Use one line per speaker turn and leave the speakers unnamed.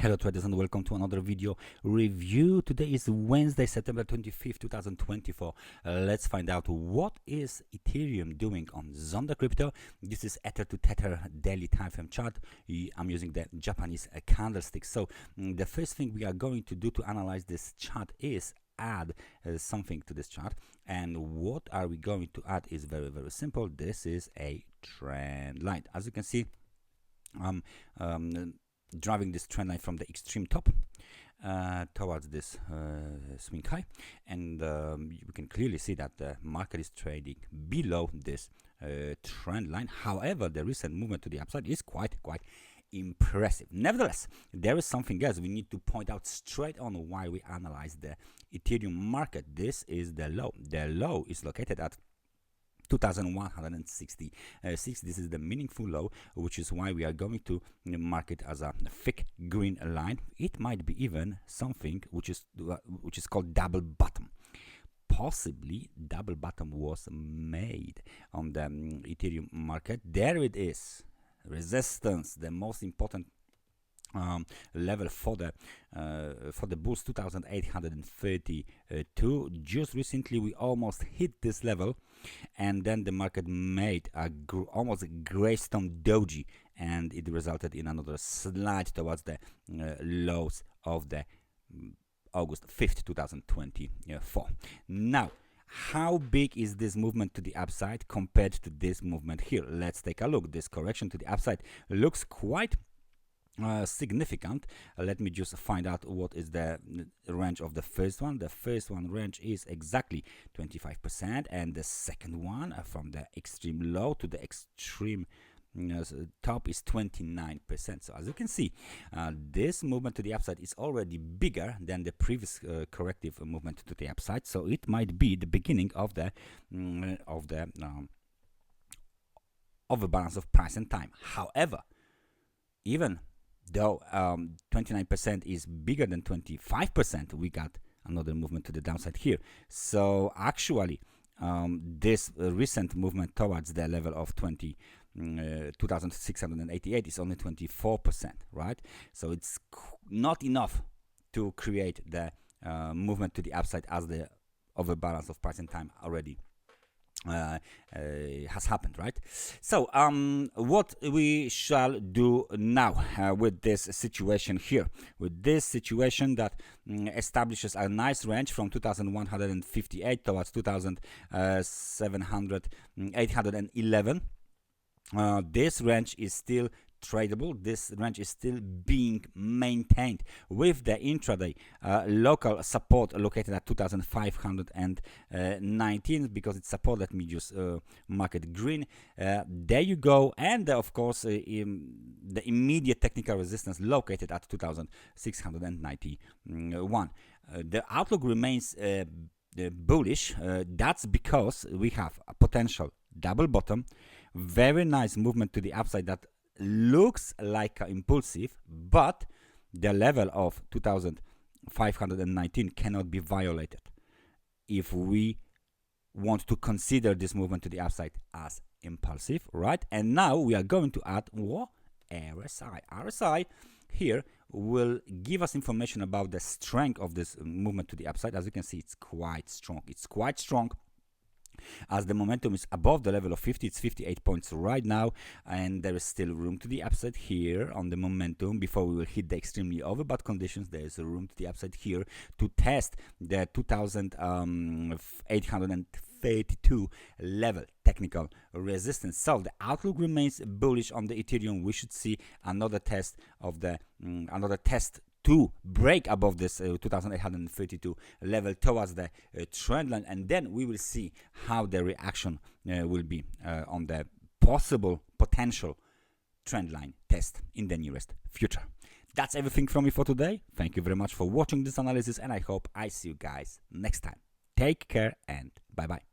Hello traders and welcome to another video review. Today is Wednesday, September 25th, 2024. Let's find out what is Ethereum doing on Zondacrypto. This is Ether to Tether daily time frame chart. I'm using the Japanese candlestick. So the first thing we are going to do to analyze this chart is add something to this chart. And what are we going to add is very simple. This is a trend line. As you can see, driving this trend line from the extreme top towards this swing high, and you can clearly see that the market is trading below this trend line. However, the recent movement to the upside is quite impressive. Nevertheless, there is something else we need to point out straight on why we analyze the Ethereum market. This is the low. The low is located at 2166. This is the meaningful low, which is why we are going to mark it as a thick green line. It might be even something which is called double bottom. Possibly double bottom was made on the Ethereum market. There it is. Resistance, the most important level for the bulls, 2832. Just recently we almost hit this level, and then the market made a almost a greystone doji, and it resulted in another slide towards the lows of the August 5th 2024. Now, how big is this movement to the upside compared to this movement here? Let's take a look. This correction to the upside looks quite significant. Let me just find out what is the range of the first one. The first one range is exactly 25%, and the second one from the extreme low to the extreme top is 29%. So as you can see, this movement to the upside is already bigger than the previous corrective movement to the upside. So it might be the beginning of the overbalance of price and time. However, even though 29% is bigger than 25%, we got another movement to the downside here. So actually, this recent movement towards the level of 2688 is only 24%, right? So it's not enough to create the movement to the upside as the overbalance of price and time already has happened, right? So what we shall do now with this situation here, with this situation that establishes a nice range from 2158 towards 811. This range is still tradable. This range is still being maintained with the intraday local support located at 2519, because it's support. Let me just mark it green. There you go. And of course the immediate technical resistance located at 2691. The outlook remains bullish. That's because we have a potential double bottom, very nice movement to the upside that looks like impulsive, but the level of 2519 cannot be violated if we want to consider this movement to the upside as impulsive, right? And now we are going to add more RSI. RSI here will give us information about the strength of this movement to the upside. As you can see, it's quite strong. It's quite strong. As the momentum is above the level of 50, it's 58 points right now, and there is still room to the upside here on the momentum before we will hit the extremely overbought conditions. There is a room to the upside here to test the 2832 level technical resistance. So the outlook remains bullish on the Ethereum. We should see another test of the to break above this 2832 level towards the trend line, and then we will see how the reaction will be on the potential trend line test in the nearest future. That's everything from me for today. Thank you very much for watching this analysis, and I hope I see you guys next time. Take care and bye bye.